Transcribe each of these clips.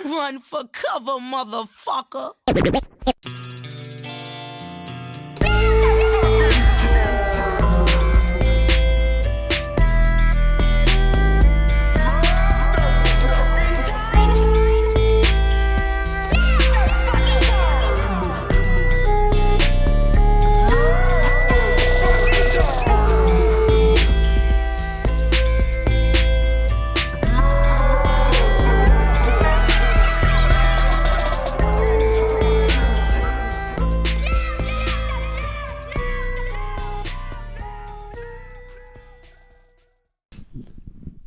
Run for cover, motherfucker.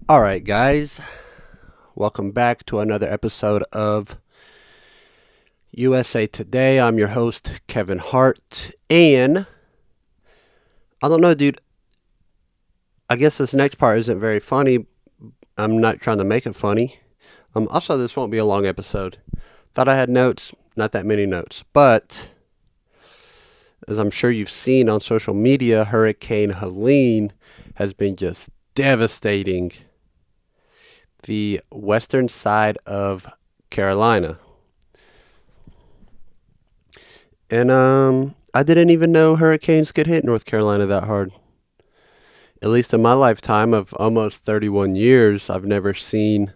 All right, guys, welcome back to another episode of USA Today. I'm your host, Kevin Hart, and I don't know, dude, I guess this next part isn't very funny. I'm not trying to make it funny. Also, this won't be a long episode. Thought I had notes, not that many notes, but as I'm sure you've seen on social media, Hurricane Helene has been just devastating the western side of Carolina. And I didn't even know hurricanes could hit North Carolina that hard. At least in my lifetime of almost 31 years, I've never seen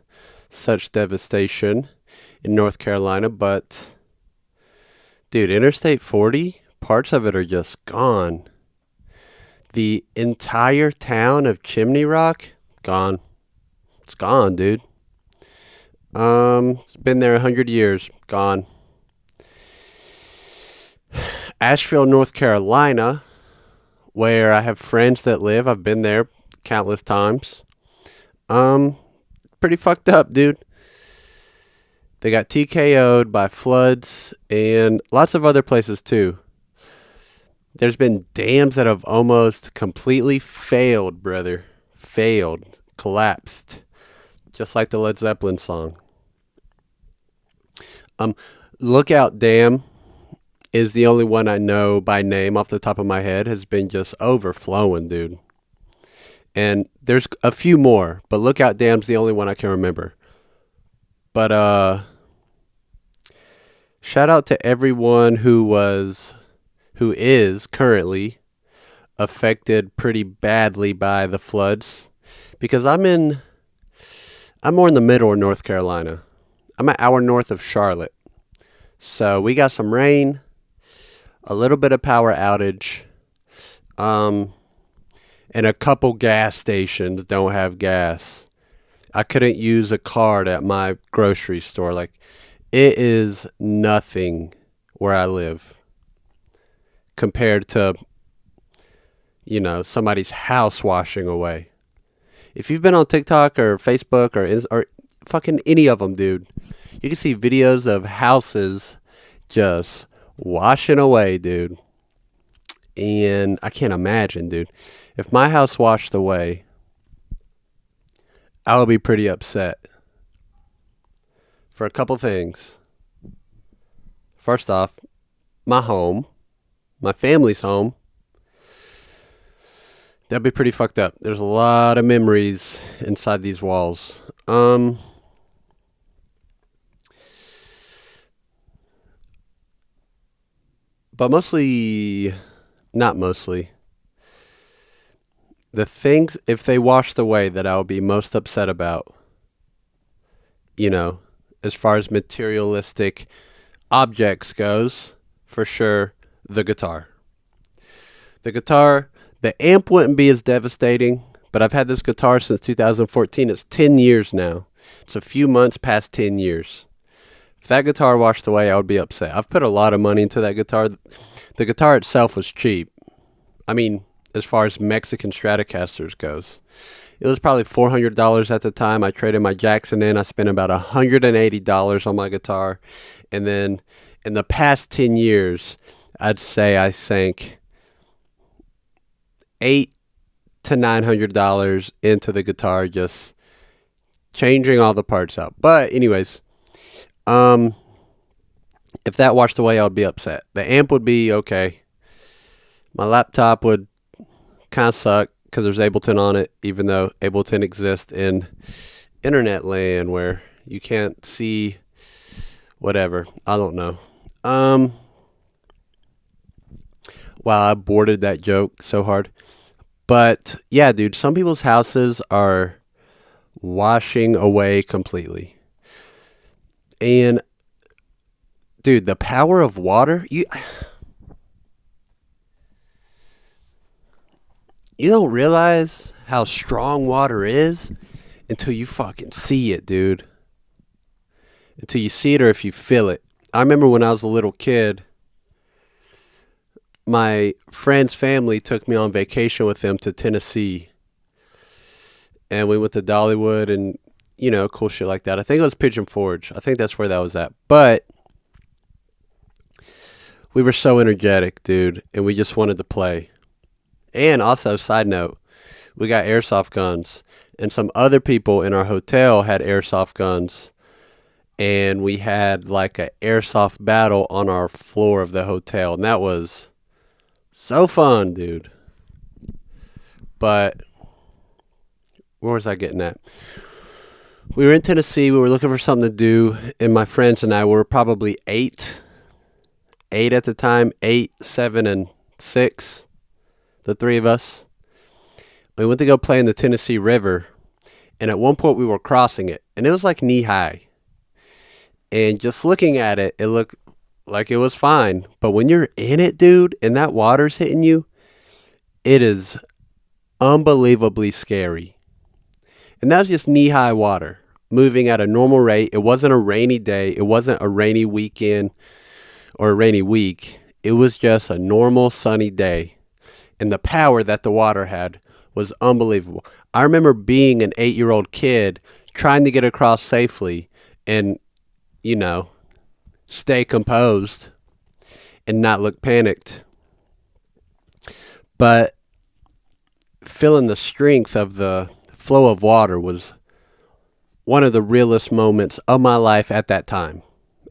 such devastation in North Carolina. But, dude, Interstate 40, parts of it are just gone. The entire town of Chimney Rock, gone. It's gone, dude. It's been there 100 years. Gone. Asheville, North Carolina, where I have friends that live. I've been there countless times. Pretty fucked up, dude. They got TKO'd by floods and lots of other places too. There's been dams that have almost completely failed, brother. Failed. Collapsed. Just like the Led Zeppelin song. Lookout Dam is the only one I know by name off the top of my head. Has been just overflowing, dude. And there's a few more, but Lookout Dam's the only one I can remember. But shout out to everyone who is currently affected pretty badly by the floods, because I'm more in the middle of North Carolina. I'm an hour north of Charlotte. So we got some rain, a little bit of power outage, and a couple gas stations don't have gas. I couldn't use a card at my grocery store. Like, it is nothing where I live compared to, somebody's house washing away. If you've been on TikTok or Facebook or fucking any of them, dude, you can see videos of houses just washing away, dude. And I can't imagine, dude. If my house washed away, I would be pretty upset. For a couple things. First off, my home, my family's home, that'd be pretty fucked up. There's a lot of memories inside these walls. But not mostly. The things, if they washed away, that I would be most upset about, as far as materialistic objects goes, for sure, the guitar. The amp wouldn't be as devastating, but I've had this guitar since 2014. It's 10 years now. It's a few months past 10 years. If that guitar washed away, I would be upset. I've put a lot of money into that guitar. The guitar itself was cheap. I mean, as far as Mexican Stratocasters goes. It was probably $400 at the time. I traded my Jackson in. I spent about $180 on my guitar. And then in the past 10 years, I'd say I sank $800 to $900 into the guitar, just changing all the parts out. But anyways, if that washed away, I would be upset. The amp would be okay. My laptop would kind of suck because there's Ableton on it, even though Ableton exists in internet land where you can't see whatever. I don't know. Wow, I boarded that joke so hard. But yeah, dude, some people's houses are washing away completely. And dude, the power of water, you don't realize how strong water is until you fucking see it, dude. Until you see it or if you feel it. I remember when I was a little kid, my friend's family took me on vacation with them to Tennessee. And we went to Dollywood and, cool shit like that. I think it was Pigeon Forge. I think that's where that was at. But we were so energetic, dude, and we just wanted to play. And also, side note, we got airsoft guns. And some other people in our hotel had airsoft guns. And we had like an airsoft battle on our floor of the hotel. And that was so fun, dude. But where was I getting at? We were in Tennessee. We were looking for something to do. And my friends and I were probably 8 at the time. 8, 7, and 6. The three of us. We went to go play in the Tennessee River. And at one point we were crossing it. And it was like knee high. And just looking at it, it looked like it was fine. But when you're in it, dude, and that water's hitting you, it is unbelievably scary. And that was just knee-high water, moving at a normal rate. It wasn't a rainy day. It wasn't a rainy weekend or a rainy week. It was just a normal sunny day. And the power that the water had was unbelievable. I remember being an 8-year-old kid trying to get across safely and stay composed and not look panicked. But feeling the strength of the flow of water was one of the realest moments of my life at that time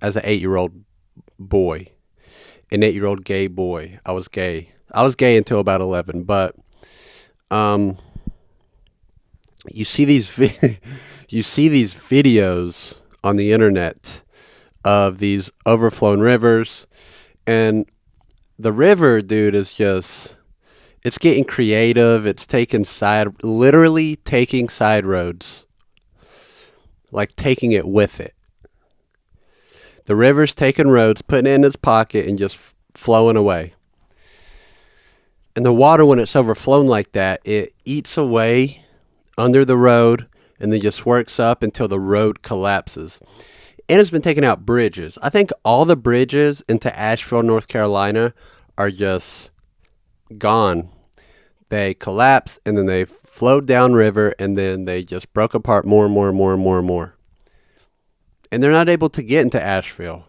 as an 8-year-old boy, an 8-year-old gay boy. I was gay. I was gay until about 11, but you see these videos on the internet of these overflown rivers, and the river, dude, is just, it's getting creative. It's literally taking side roads, like taking it with it. The river's taking roads, putting it in its pocket, and just flowing away. And the water, when it's overflown like that, it eats away under the road and then just works up until the road collapses. And it's been taking out bridges. I think all the bridges into Asheville, North Carolina are just gone. They collapsed and then they flowed downriver and then they just broke apart more and more and more and more and more. And they're not able to get into Asheville.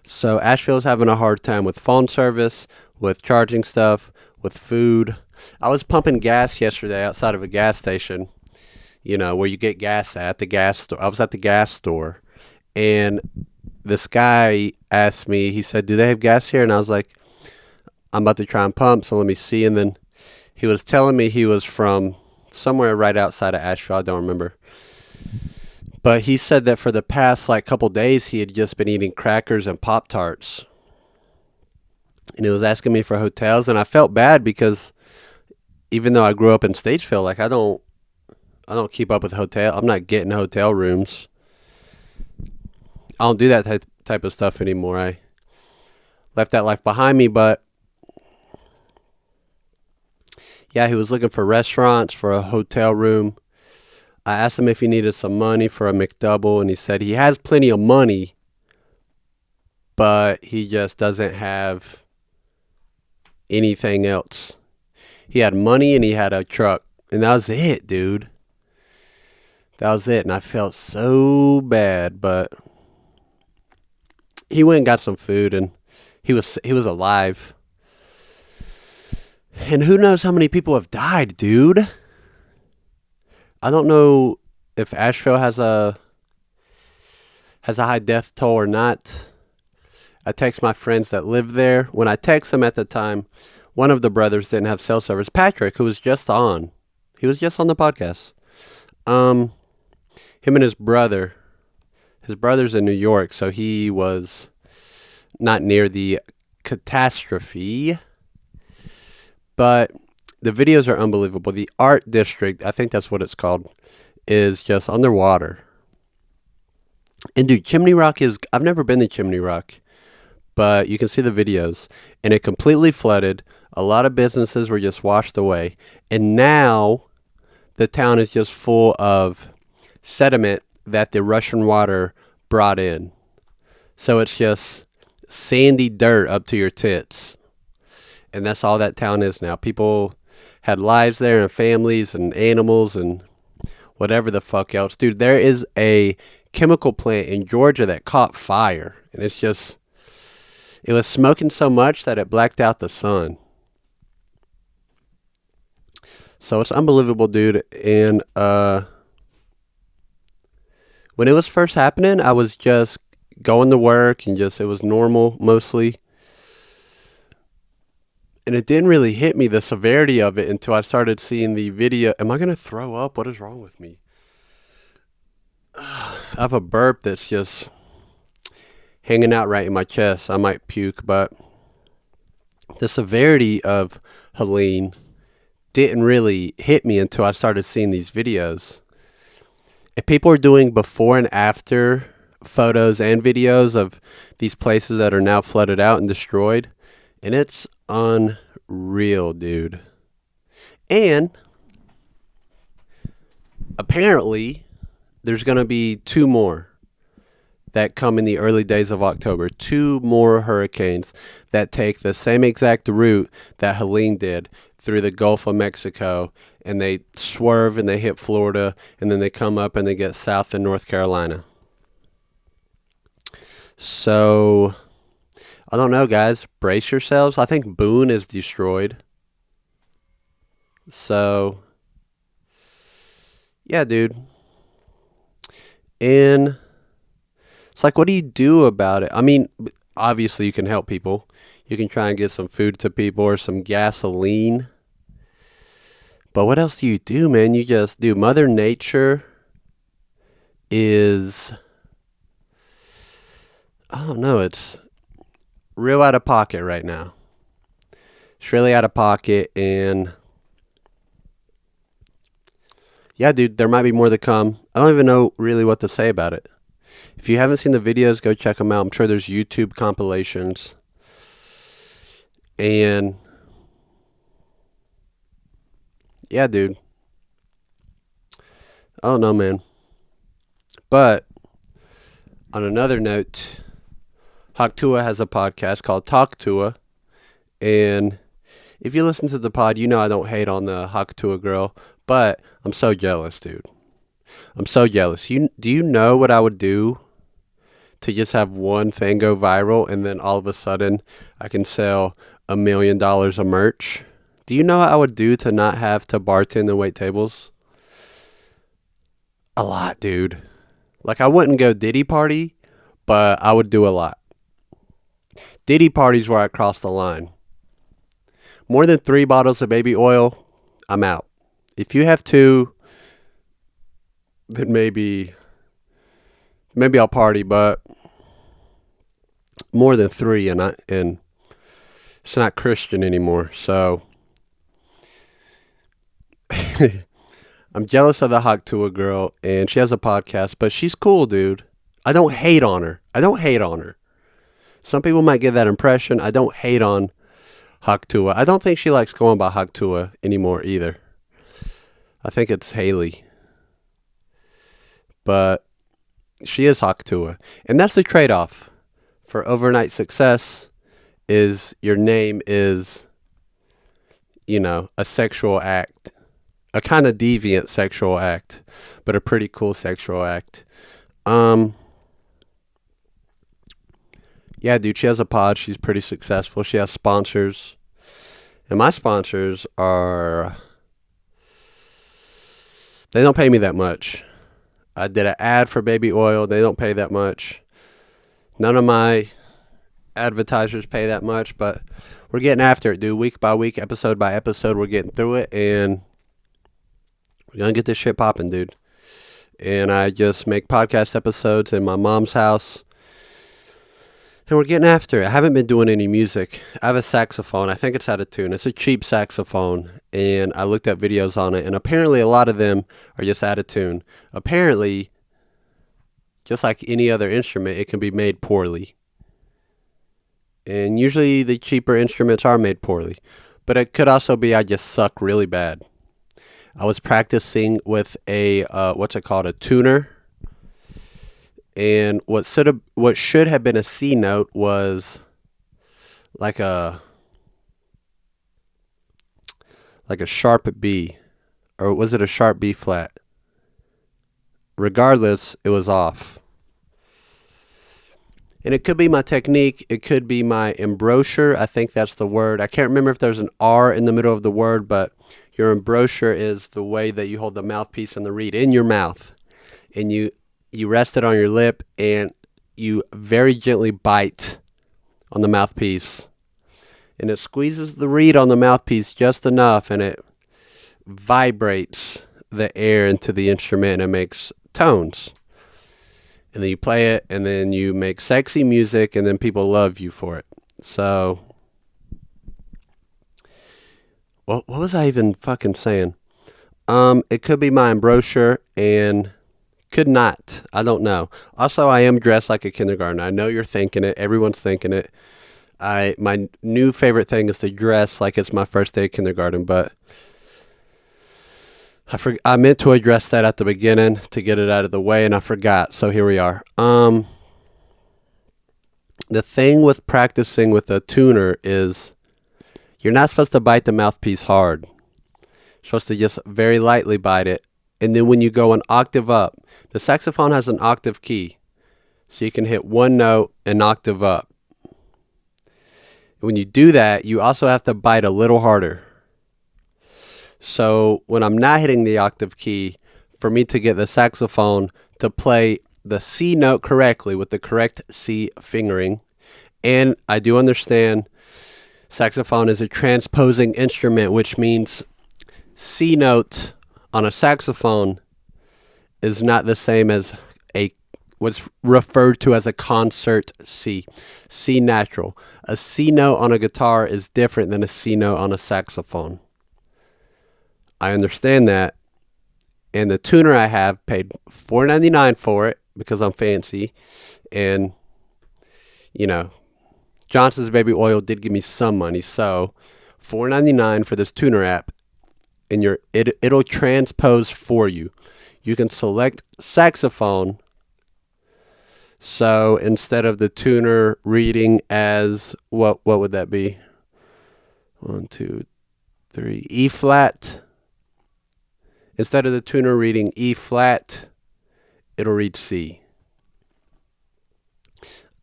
So Asheville's having a hard time with phone service, with charging stuff, with food. I was pumping gas yesterday outside of a gas station, where you get gas at the gas store. I was at the gas store, and this guy asked me, he said, "Do they have gas here?" And I was like, "I'm about to try and pump, so let me see." And then he was telling me he was from somewhere right outside of Asheville. I don't remember. But he said that for the past couple days, he had just been eating crackers and Pop-Tarts. And he was asking me for hotels, and I felt bad because even though I grew up in Statesville, I don't keep up with I'm not getting hotel rooms. I don't do that type of stuff anymore. I left that life behind me, but yeah, he was looking for restaurants, for a hotel room. I asked him if he needed some money for a McDouble, and he said he has plenty of money, but he just doesn't have anything else. He had money and he had a truck, and that was it, dude. That was it, and I felt so bad, but he went and got some food, and he was alive. And who knows how many people have died, dude? I don't know if Asheville has a high death toll or not. I text my friends that live there. When I text them at the time, one of the brothers didn't have cell service. Patrick, who was just on. He was just on the podcast. Him and his brother His brother's in New York, so he was not near the catastrophe. But the videos are unbelievable. The art district, I think that's what it's called, is just underwater. And dude, Chimney Rock I've never been to Chimney Rock, but you can see the videos. And it completely flooded. A lot of businesses were just washed away. And now the town is just full of sediment that the Russian water brought in. So it's just sandy dirt up to your tits. And that's all that town is now. People had lives there and families and animals and whatever the fuck else. Dude, there is a chemical plant in Georgia that caught fire. And it was smoking so much that it blacked out the sun. So it's unbelievable, dude. And when it was first happening, I was just going to work and it was normal mostly. And it didn't really hit me, the severity of it, until I started seeing the video. Am I going to throw up? What is wrong with me? I have a burp that's just hanging out right in my chest. I might puke, but the severity of Helene didn't really hit me until I started seeing these videos. And people are doing before and after photos and videos of these places that are now flooded out and destroyed. And it's unreal, dude. And apparently there's going to be 2 more that come in the early days of October. 2 more hurricanes that take the same exact route that Helene did through the Gulf of Mexico. And they swerve and they hit Florida. And then they come up and they get south in North Carolina. So I don't know, guys. Brace yourselves. I think Boone is destroyed. So, yeah, dude. And it's like, what do you do about it? I mean, obviously you can help people. You can try and get some food to people or some gasoline. But what else do you do, man? You just do. Mother Nature is, I don't know, it's real out of pocket right now. It's really out of pocket, and yeah, dude, there might be more to come. I don't even know really what to say about it. If you haven't seen the videos, go check them out. I'm sure there's YouTube compilations. And yeah, dude. I don't know, man. But on another note, Tuah has a podcast called Talk Tuah. And if you listen to the pod, you know I don't hate on the Tuah girl. But I'm so jealous, dude. I'm so jealous. Do you know what I would do to just have one thing go viral and then all of a sudden I can sell $1 million of merch? Do you know what I would do to not have to bartend and wait tables? A lot, dude. Like, I wouldn't go Diddy party, but I would do a lot. Diddy party's where I cross the line. More than 3 bottles of baby oil, I'm out. If you have 2, then maybe I'll party, but more than 3 and it's not Christian anymore. So I'm jealous of the Tuah girl, and she has a podcast, but she's cool, dude. I don't hate on her. Some people might get that impression. I don't hate on Tuah. I don't think she likes going by Tuah anymore either. I think it's Haley. But she is Tuah. And that's the trade-off for overnight success, is your name is, a sexual act. A kind of deviant sexual act, but a pretty cool sexual act. Yeah, dude, she has a pod. She's pretty successful. She has sponsors. And my sponsors they don't pay me that much. I did an ad for baby oil. They don't pay that much. None of my advertisers pay that much, but we're getting after it, dude. Week by week, episode by episode, we're getting through it, and we're going to get this shit popping, dude. and I just make podcast episodes in my mom's house. And we're getting after it. I haven't been doing any music. I have a saxophone. I think it's out of tune. It's a cheap saxophone. And I looked at videos on it. And apparently a lot of them are just out of tune. Apparently, just like any other instrument, it can be made poorly. And usually the cheaper instruments are made poorly. But it could also be I just suck really bad. I was practicing with a, a tuner. And what should have been a C note was like a sharp B, or was it a sharp B flat? Regardless, it was off. And it could be my technique. It could be my embouchure. I think that's the word. I can't remember if there's an R in the middle of the word, but your embouchure is the way that you hold the mouthpiece and the reed in your mouth, and you rest it on your lip, and you very gently bite on the mouthpiece. And it squeezes the reed on the mouthpiece just enough, and it vibrates the air into the instrument, and it makes tones. And then you play it, and then you make sexy music, and then people love you for it. So, what was I even fucking saying? It could be my embouchure, and could not. I don't know. Also, I am dressed like a kindergartner. I know you're thinking it. Everyone's thinking it. My new favorite thing is to dress like it's my first day of kindergarten, but I meant to address that at the beginning to get it out of the way, and I forgot. So here we are. The thing with practicing with a tuner is you're not supposed to bite the mouthpiece hard. You're supposed to just very lightly bite it. And then when you go an octave up, the saxophone has an octave key. So you can hit one note an octave up. When you do that, you also have to bite a little harder. So when I'm not hitting the octave key, for me to get the saxophone to play the C note correctly with the correct C fingering, and I do understand saxophone is a transposing instrument, which means C note on a saxophone is not the same as what's referred to as a concert C natural. A C note on a guitar is different than a C note on a saxophone. I understand that, and the tuner I have paid $4.99 for it because I'm fancy, and Johnson's Baby Oil did give me some money, so $4.99 for this tuner app, and it'll transpose for you. You can select saxophone. So instead of the tuner reading as what would that be? 1, 2, 3 E flat. Instead of the tuner reading E flat, it'll read C.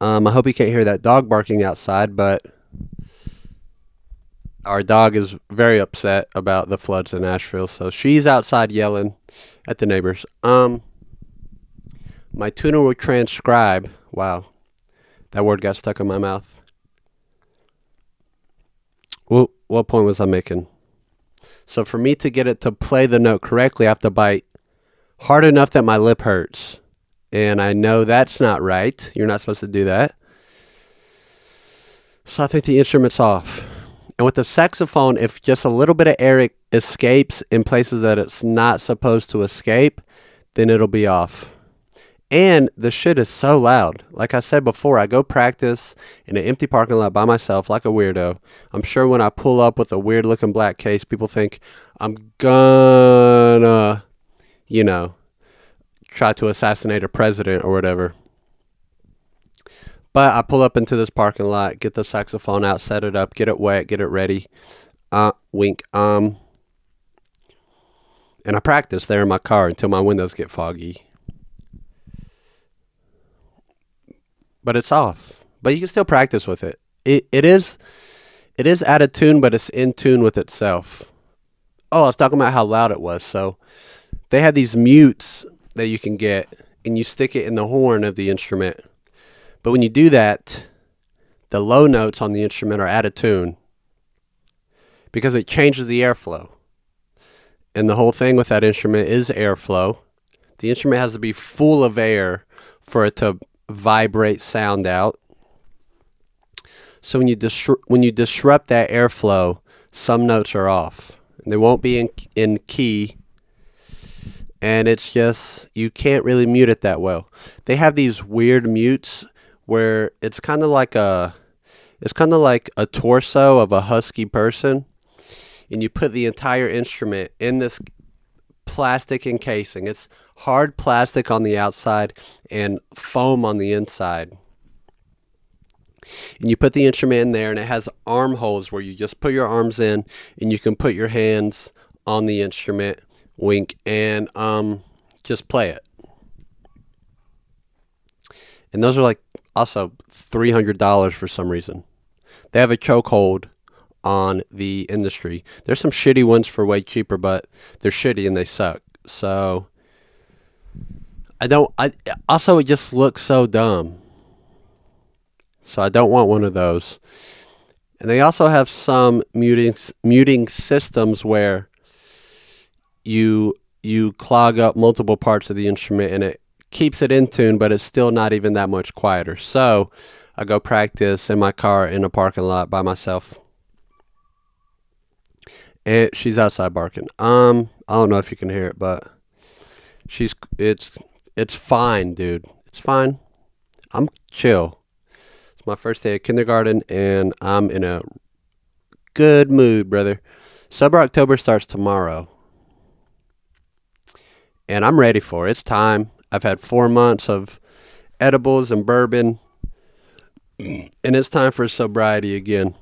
I hope you can't hear that dog barking outside, but our dog is very upset about the floods in Nashville, so she's outside yelling at the neighbors. My tuner will transcribe. Wow, that word got stuck in my mouth. Well, what point was I making? So for me to get it to play the note correctly, I have to bite hard enough that my lip hurts. And I know that's not right. You're not supposed to do that. So I think the instrument's off. And with the saxophone, if just a little bit of air escapes in places that it's not supposed to escape, then it'll be off. And the shit is so loud. Like I said before, I go practice in an empty parking lot by myself like a weirdo. I'm sure when I pull up with a weird looking black case, people think I'm gonna, try to assassinate a president or whatever. But I pull up into this parking lot, get the saxophone out, set it up, get it wet, get it ready. Wink. And I practice there in my car until my windows get foggy. But it's off. But you can still practice with it. It is out of tune, but it's in tune with itself. Oh, I was talking about how loud it was. So they have these mutes that you can get, and you stick it in the horn of the instrument. But when you do that, the low notes on the instrument are out of tune because it changes the airflow. And the whole thing with that instrument is airflow. The instrument has to be full of air for it to vibrate sound out. So when you disrupt that airflow, some notes are off. And they won't be in key. And it's just, you can't really mute it that well. They have these weird mutes where it's kind of like a torso of a husky person. And you put the entire instrument in this plastic encasing. It's hard plastic on the outside and foam on the inside. And you put the instrument in there, and it has armholes where you just put your arms in, and you can put your hands on the instrument, wink, and just play it. And those are like also $300 for some reason. They have a chokehold on the industry. There's some shitty ones for way cheaper, but they're shitty and they suck. So also it just looks so dumb. So I don't want one of those. And they also have some muting systems where you clog up multiple parts of the instrument and it keeps it in tune, but it's still not even that much quieter. So I go practice in my car in a parking lot by myself. And she's outside barking. I don't know if you can hear it, but it's fine, dude. It's fine. I'm chill. It's my first day of kindergarten, and I'm in a good mood, brother. Sober October starts tomorrow. And I'm ready for it. It's time. I've had 4 months of edibles and bourbon. And it's time for sobriety again.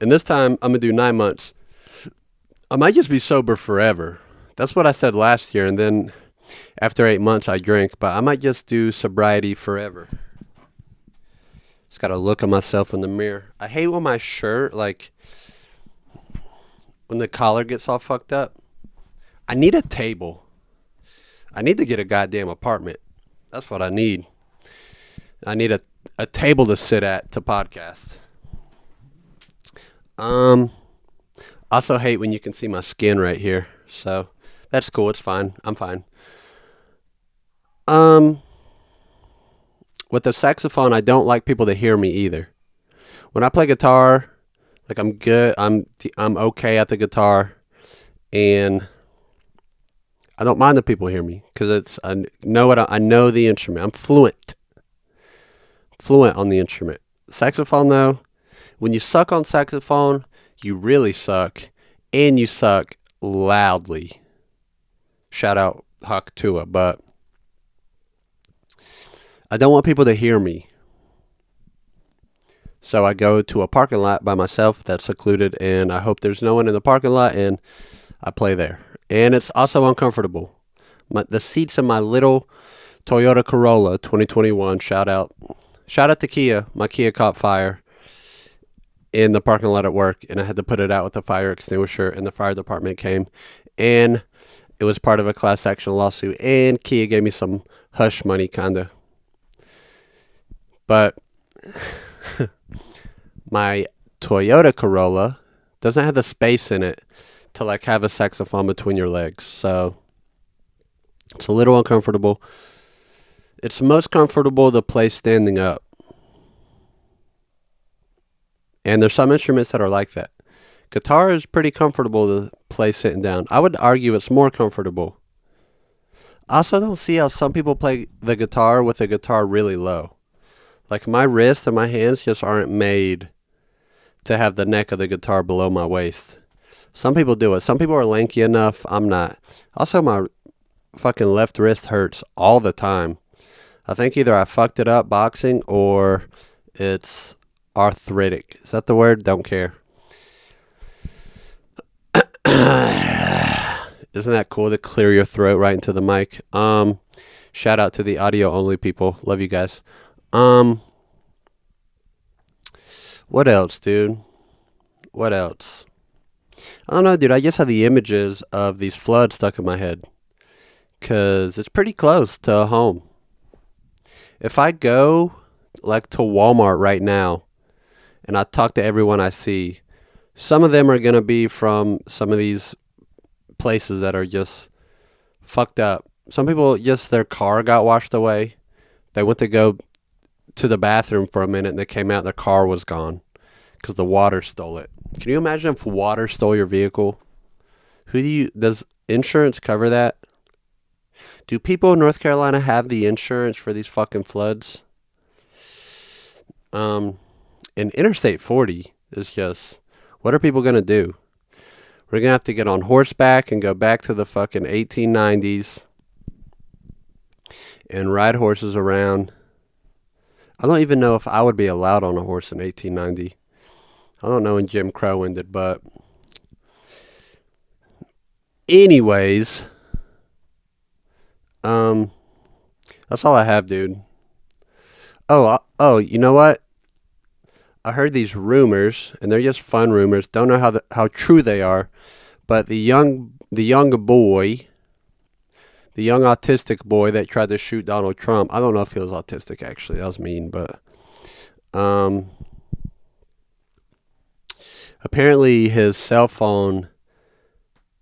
And this time, I'm going to do 9 months. I might just be sober forever. That's what I said last year. And then after 8 months, I drink. But I might just do sobriety forever. Just got to look at myself in the mirror. I hate when my shirt, like, when the collar gets all fucked up. I need a table. I need to get a goddamn apartment. That's what I need. I need a table to sit at to podcast. Also hate when you can see my skin right here. So that's cool. It's fine. I'm fine. With the saxophone, I don't like people to hear me either. When I play guitar, like I'm good. I'm okay at the guitar, and I don't mind that people hear me because I know the instrument. I'm fluent on the instrument. Saxophone though, when you suck on saxophone, you really suck, and you suck loudly. Shout out Huck Tuah, but I don't want people to hear me. So I go to a parking lot by myself that's secluded, and I hope there's no one in the parking lot, and I play there. And it's also uncomfortable. The seats in my little Toyota Corolla 2021, shout out to Killa. My Kia caught fire in the parking lot at work, and I had to put it out with a fire extinguisher, and the fire department came, and it was part of a class action lawsuit, and Kia gave me some hush money, kind of. But my Toyota Corolla doesn't have the space in it to like have a saxophone between your legs. So it's a little uncomfortable. It's most comfortable to play standing up. And there's some instruments that are like that. Guitar is pretty comfortable to play sitting down. I would argue it's more comfortable. I also don't see how some people play the guitar with the guitar really low. Like my wrist and my hands just aren't made to have the neck of the guitar below my waist. Some people do it. Some people are lanky enough. I'm not. Also, my fucking left wrist hurts all the time. I think either I fucked it up boxing or it's arthritic. Is that the word? Don't care. Isn't that cool to clear your throat right into the mic? Shout out to the audio only people. Love you guys. What else, dude? What else? I don't know, dude. I just have the images of these floods stuck in my head. Because it's pretty close to home. If I go, like, to Walmart right now, and I talk to everyone I see, some of them are going to be from some of these places that are just fucked up. some people just their car got washed away. They went to go to the bathroom for a minute and they came out and their car was gone because the water stole it. Can you imagine if water stole your vehicle? Does insurance cover that? Do people in North Carolina have the insurance for these fucking floods? And Interstate 40 is just, what are people going to do? We're going to have to get on horseback and go back to the fucking 1890s and ride horses around. I don't even know if I would be allowed on a horse in 1890. I don't know when Jim Crow ended, but anyways, that's all I have, dude. Oh, you know what? I heard these rumors, and they're just fun rumors. Don't know how true they are, but the young boy, the young autistic boy that tried to shoot Donald Trump. I don't know if he was autistic actually. That was mean, but apparently his cell phone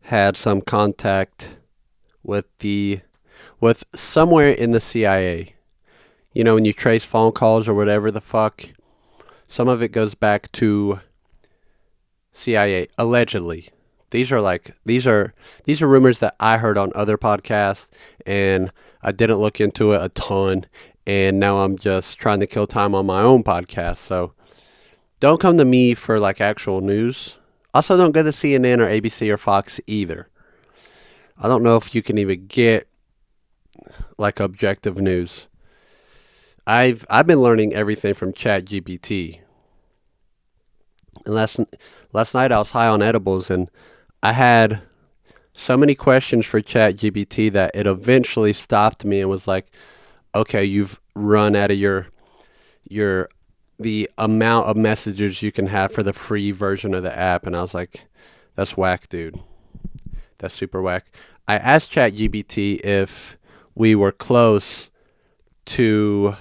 had some contact with somewhere in the CIA. You know, when you trace phone calls or whatever the fuck, some of it goes back to CIA, allegedly. These are rumors that I heard on other podcasts, and I didn't look into it a ton, and now I'm just trying to kill time on my own podcast. So don't come to me for like actual news. Also, don't go to CNN or ABC or Fox either. I don't know if you can even get like objective news. I've been learning everything from ChatGPT. And last night I was high on edibles, and I had so many questions for ChatGPT that it eventually stopped me and was like, "Okay, you've run out of the amount of messages you can have for the free version of the app." And I was like, "That's whack, dude. That's super whack." I asked ChatGPT if we were close to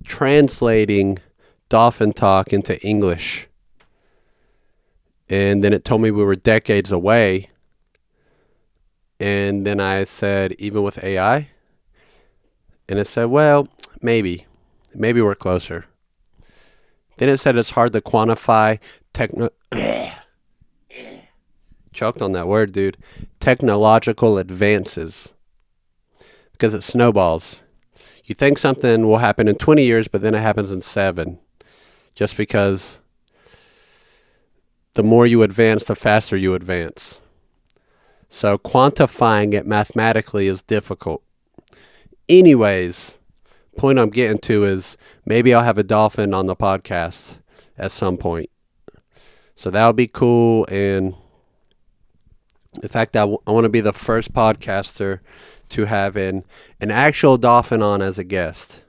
translating dolphin talk into English. And then it told me we were decades away. And then I said, even with AI? And it said, well, maybe we're closer. Then it said it's hard to quantify choked on that word, dude. Technological advances. Because it snowballs. You think something will happen in 20 years, but then it happens in 7. Just because the more you advance, the faster you advance. So quantifying it mathematically is difficult. Anyways, point I'm getting to is maybe I'll have a dolphin on the podcast at some point. So that would be cool. And in fact, I want to be the first podcaster to have an actual dolphin on as a guest.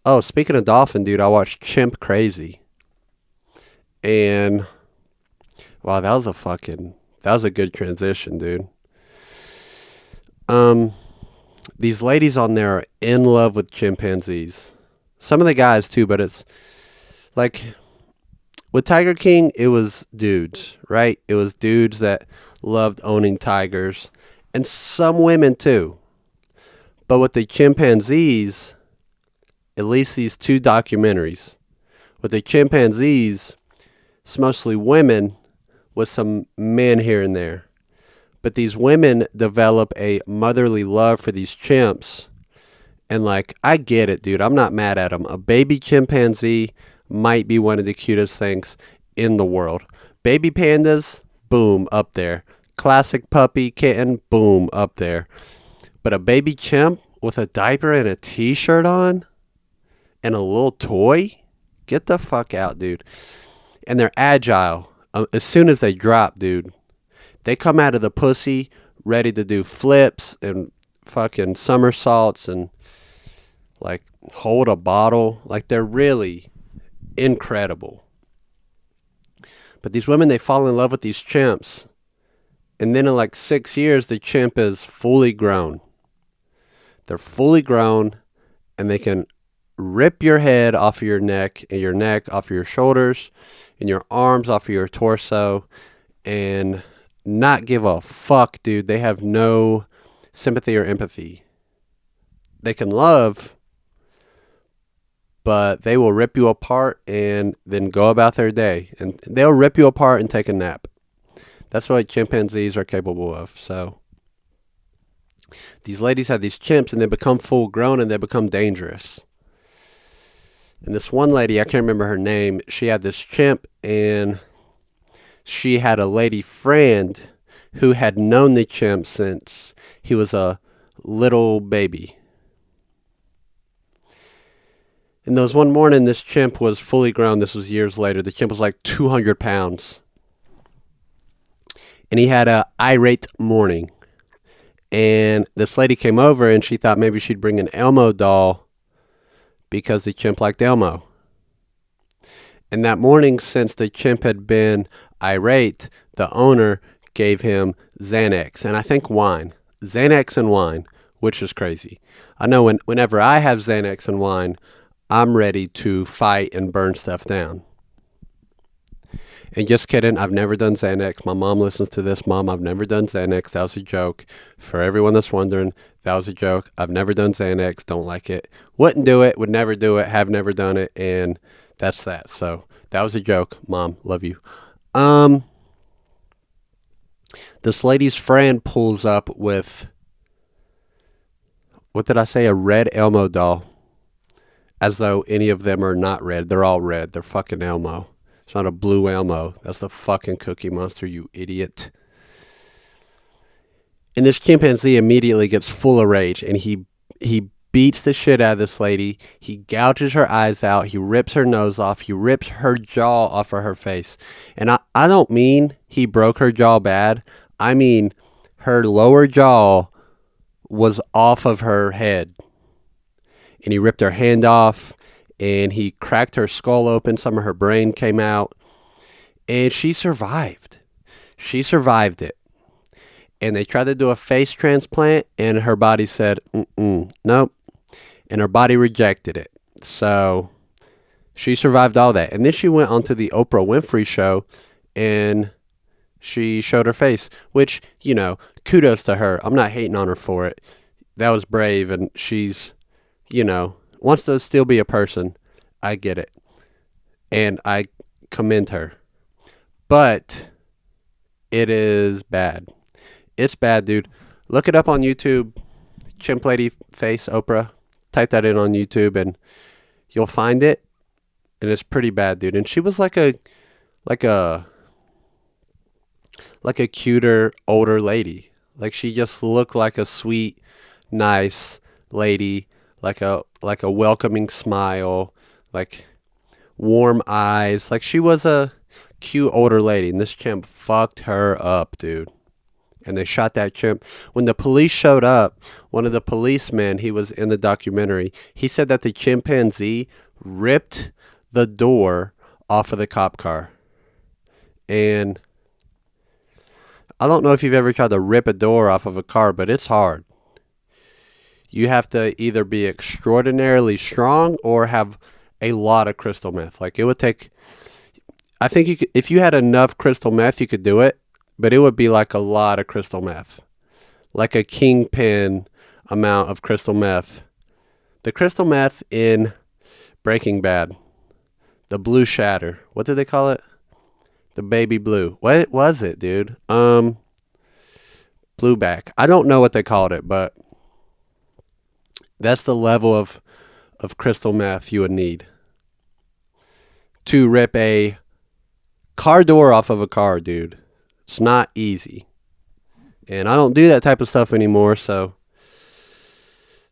Oh, speaking of dolphin, dude, I watched Chimp Crazy. And wow, that was a good transition, dude. These ladies on there are in love with chimpanzees. Some of the guys too, but it's like with Tiger King, it was dudes, right? It was dudes that loved owning tigers, and some women too. But with the chimpanzees, at least these 2 documentaries, with the chimpanzees, it's mostly women with some men here and there. But these women develop a motherly love for these chimps. And like, I get it, dude. I'm not mad at them. A baby chimpanzee might be one of the cutest things in the world. Baby pandas, boom, up there. Classic puppy kitten, boom, up there. But a baby chimp with a diaper and a t-shirt on and a little toy? Get the fuck out, dude. And they're agile. As soon as they drop, dude, they come out of the pussy ready to do flips and fucking somersaults and like hold a bottle. Like, they're really incredible. But these women, they fall in love with these chimps. And then in like 6 years, the chimp is fully grown. They're fully grown, and they can rip your head off of your neck and your neck off of your shoulders and your arms off of your torso and not give a fuck, dude. They have no sympathy or empathy. They can love, but they will rip you apart and then go about their day. And they'll rip you apart and take a nap. That's what chimpanzees are capable of. So these ladies have these chimps and they become full grown and they become dangerous. And this one lady, I can't remember her name, she had this chimp and she had a lady friend who had known the chimp since he was a little baby. And there was one morning this chimp was fully grown. This was years later. The chimp was like 200 pounds. And he had a irate morning. And this lady came over and she thought maybe she'd bring an Elmo doll because the chimp liked Elmo. And that morning, since the chimp had been irate, the owner gave him Xanax and I think wine. Xanax and wine, which is crazy. I know whenever I have Xanax and wine, I'm ready to fight and burn stuff down. And just kidding, I've never done Xanax. My mom listens to this. Mom, I've never done Xanax. That was a joke. For everyone that's wondering, that was a joke. I've never done Xanax. Don't like it. Wouldn't do it. Would never do it. Have never done it. And that's that. So that was a joke. Mom, love you. This lady's friend pulls up with, what did I say? A red Elmo doll. As though any of them are not red. They're all red. They're fucking Elmo. It's not a blue Elmo. That's the fucking Cookie Monster, you idiot. And this chimpanzee immediately gets full of rage. And he beats the shit out of this lady. He gouges her eyes out. He rips her nose off. He rips her jaw off of her face. And I don't mean he broke her jaw bad. I mean her lower jaw was off of her head. And he ripped her hand off, and he cracked her skull open. Some of her brain came out, and she survived. She survived it. And they tried to do a face transplant, and her body said, nope. And her body rejected it. So she survived all that. And then she went onto the Oprah Winfrey show, and she showed her face, which, you know, kudos to her. I'm not hating on her for it. That was brave, and she's, you know, wants to still be a person. I get it. And I commend her. But it is bad. It's bad, dude. Look it up on YouTube. Chimp lady face Oprah. Type that in on YouTube and you'll find it. And it's pretty bad, dude. And she was like a cuter older lady. Like she just looked like a sweet, nice lady. Like a welcoming smile, like warm eyes. Like she was a cute older lady, and this chimp fucked her up, dude. And they shot that chimp. When the police showed up, one of the policemen, he was in the documentary, he said that the chimpanzee ripped the door off of the cop car. And I don't know if you've ever tried to rip a door off of a car, but it's hard. You have to either be extraordinarily strong or have a lot of crystal meth. Like it would take, I think you could, if you had enough crystal meth, you could do it, but it would be like a lot of crystal meth, like a kingpin amount of crystal meth. The crystal meth in Breaking Bad, the blue shatter. What did they call it? The baby blue. What was it, dude? Blueback. I don't know what they called it, but that's the level of crystal meth you would need to rip a car door off of a car, dude. It's not easy. And I don't do that type of stuff anymore, so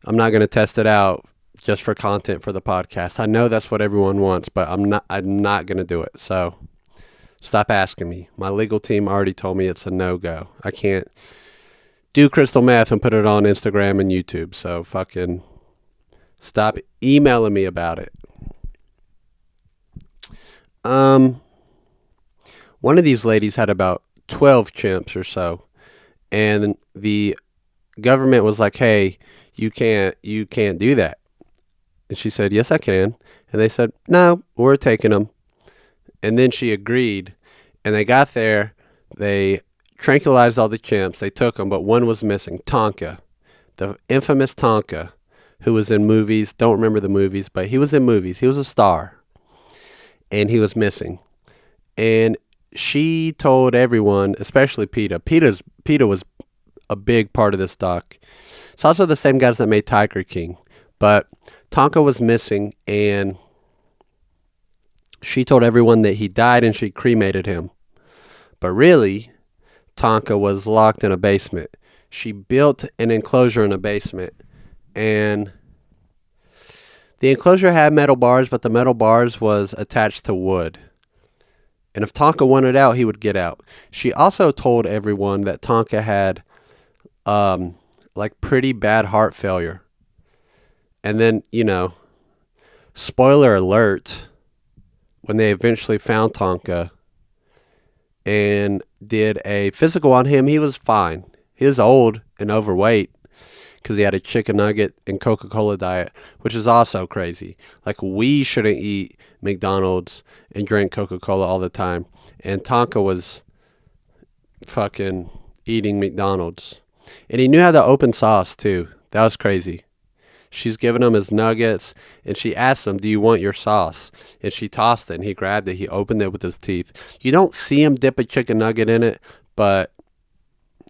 I'm not going to test it out just for content for the podcast. I know that's what everyone wants, but I'm not going to do it. So stop asking me. My legal team already told me it's a no-go. I can't do crystal meth and put it on Instagram and YouTube. So fucking stop emailing me about it. One of these ladies had about 12 chimps or so, and the government was like, "Hey, you can't do that." And she said, "Yes, I can." And they said, "No, we're taking them." And then she agreed, and they got there. They tranquilized all the chimps. They took them, but one was missing. Tonka, the infamous Tonka, who was in movies. Don't remember the movies, but he was in movies. He was a star, and he was missing. And she told everyone, especially PETA. PETA was a big part of this doc. It's also the same guys that made Tiger King. But Tonka was missing, and she told everyone that he died and she cremated him. But really, Tonka was locked in a basement. She built an enclosure in a basement, and the enclosure had metal bars, but the metal bars was attached to wood. And if Tonka wanted out, he would get out. She also told everyone that Tonka had like pretty bad heart failure. And then, spoiler alert, when they eventually found Tonka and did a physical on him, he was fine. He was old and overweight because he had a chicken nugget and Coca-Cola diet, which is also crazy. Like, we shouldn't eat McDonald's and drink Coca-Cola all the time. And Tonka was fucking eating McDonald's. And he knew how to open sauce, too. That was crazy. She's giving him his nuggets, and she asked him, do you want your sauce? And she tossed it, and he grabbed it. He opened it with his teeth. You don't see him dip a chicken nugget in it, but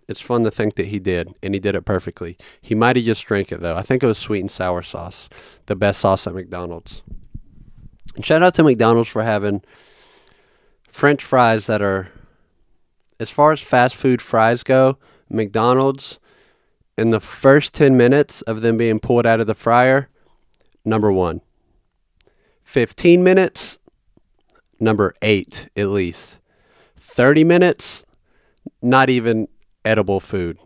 it's fun to think that he did, and he did it perfectly. He might have just drank it, though. I think it was sweet and sour sauce, the best sauce at McDonald's. And shout out to McDonald's for having French fries that are, as far as fast food fries go, McDonald's, in the first 10 minutes of them being pulled out of the fryer, number 1. 15 minutes, number 8 at least. 30 minutes, not even edible food.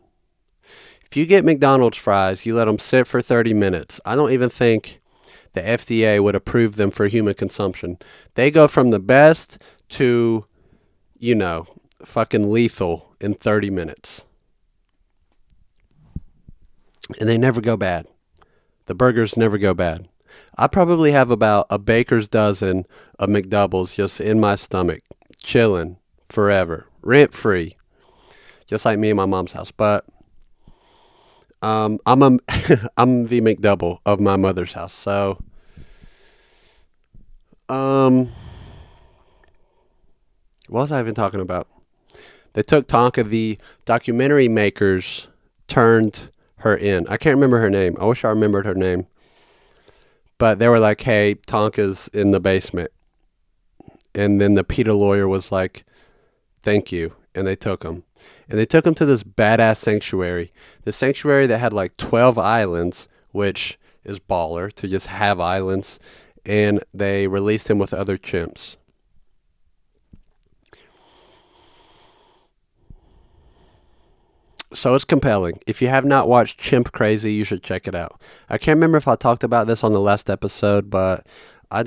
If you get McDonald's fries, you let them sit for 30 minutes. I don't even think the FDA would approve them for human consumption. They go from the best to, fucking lethal in 30 minutes. And they never go bad. The burgers never go bad. I probably have about a baker's dozen of McDoubles just in my stomach, chilling forever, rent free, just like me and my mom's house. But I'm I'm the McDouble of my mother's house. So what was I even talking about? They took Tonka. The documentary makers turned her in. I can't remember her name. I wish I remembered her name. But they were like, hey, Tonka's in the basement. And then the PETA lawyer was like, thank you. And they took him. And they took him to this badass sanctuary. The sanctuary that had like 12 islands, which is baller to just have islands. And they released him with other chimps. So it's compelling. If you have not watched Chimp Crazy, you should check it out. I can't remember if I talked about this on the last episode, but I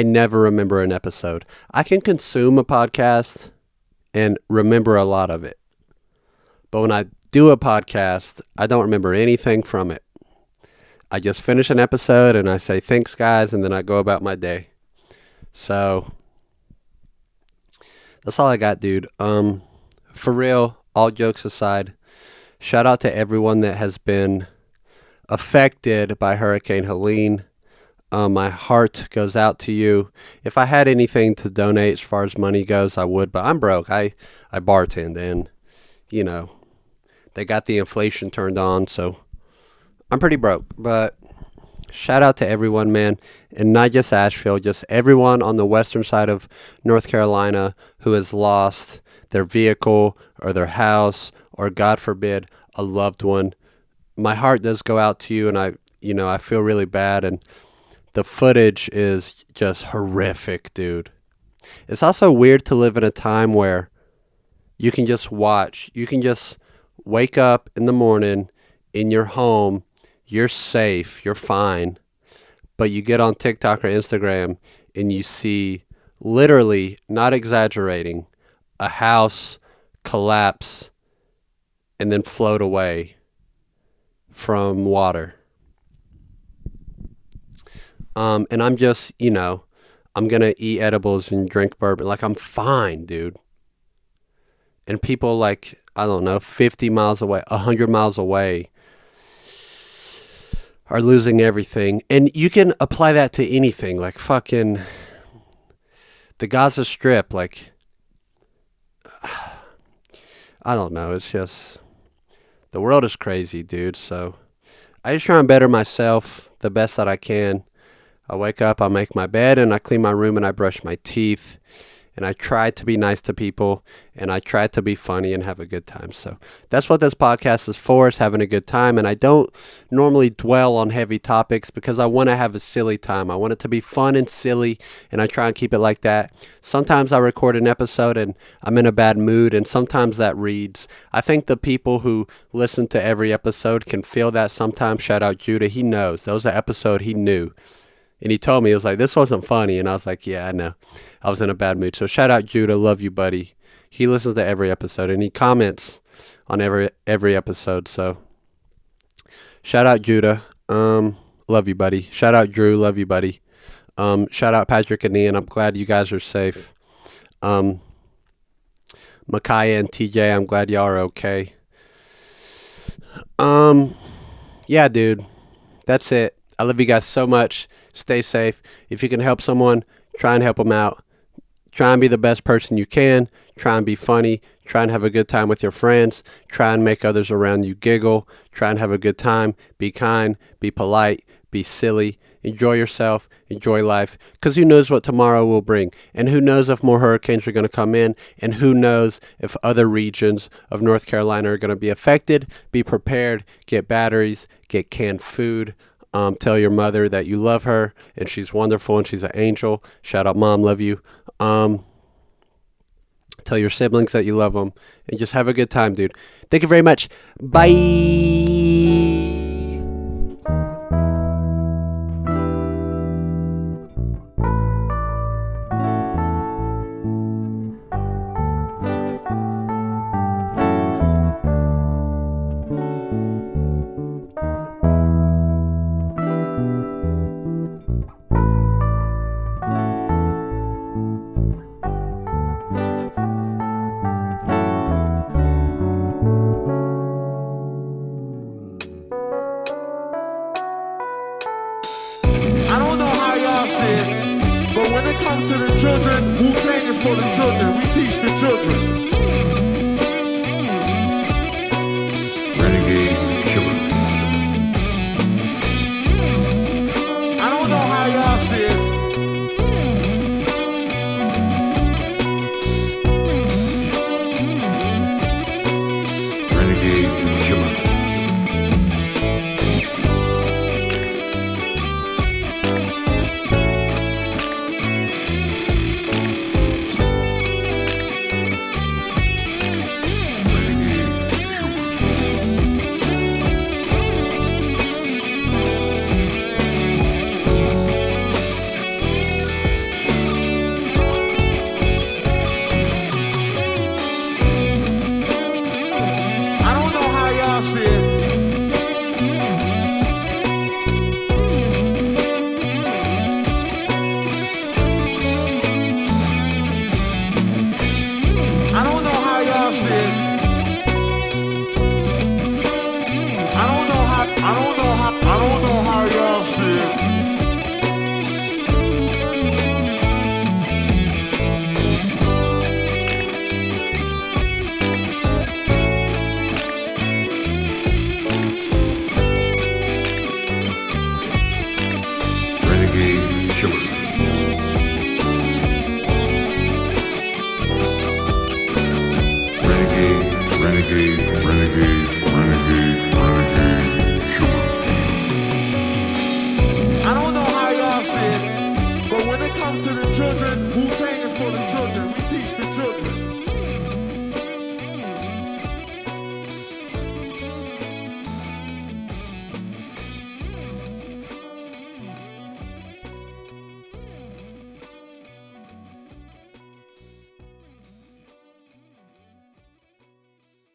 never remember an episode. I can consume a podcast and remember a lot of it. But when I do a podcast, I don't remember anything from it. I just finish an episode and I say, thanks guys, and then I go about my day. So that's all I got, dude. For real, all jokes aside, shout out to everyone that has been affected by Hurricane Helene. My heart goes out to you. If I had anything to donate as far as money goes, I would, but I'm broke. I bartend, and, they got the inflation turned on, so I'm pretty broke. But shout out to everyone, man, and not just Asheville, just everyone on the western side of North Carolina who has lost their vehicle or their house or, God forbid, a loved one. My heart does go out to you, and I feel really bad, and the footage is just horrific, dude. It's also weird to live in a time where you can just watch. You can just wake up in the morning in your home. You're safe. You're fine. But you get on TikTok or Instagram and you see, literally, not exaggerating, a house collapse and then float away from water. And I'm just, I'm going to eat edibles and drink bourbon. Like, I'm fine, dude. and people like, I don't know, 50 miles away, 100 miles away are losing everything. And you can apply that to anything, like fucking the Gaza Strip. Like, I don't know. It's just, the world is crazy, dude. So I just try and better myself the best that I can. I wake up, I make my bed, and I clean my room, and I brush my teeth. And I try to be nice to people, and I try to be funny and have a good time. So that's what this podcast is for, is having a good time. And I don't normally dwell on heavy topics because I want to have a silly time. I want it to be fun and silly, and I try and keep it like that. Sometimes I record an episode and I'm in a bad mood, and sometimes that reads. I think the people who listen to every episode can feel that sometimes. Shout out Judah. He knows. That was an episode he knew. And he told me, he was like, this wasn't funny. And I was like, yeah, I know. I was in a bad mood. So shout out Judah. Love you, buddy. He listens to every episode and he comments on every episode. So shout out Judah. Love you, buddy. Shout out Drew. Love you, buddy. Shout out Patrick and Ian. I'm glad you guys are safe. Micaiah and TJ, I'm glad y'all are okay. Yeah, dude. That's it. I love you guys so much. Stay safe. If you can help someone, try and help them out. Try and be the best person you can. Try and be funny. Try and have a good time with your friends. Try and make others around you giggle. Try and have a good time. Be kind. Be polite. Be silly. Enjoy yourself. Enjoy life. Because who knows what tomorrow will bring. And who knows if more hurricanes are going to come in. And who knows if other regions of North Carolina are going to be affected. Be prepared. Get batteries. Get canned food. Tell your mother that you love her and she's wonderful and she's an angel. Shout out, Mom. Love you. Tell your siblings that you love them and just have a good time, dude. Thank you very much. Bye.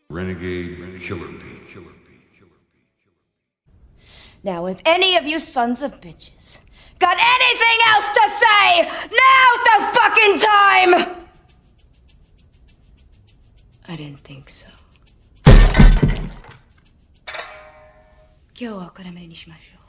Renegade Killer Bee. Now, if any of you sons of bitches got anything else to say, now's the fucking time! I didn't think so. 今日はこれまでにしましょう。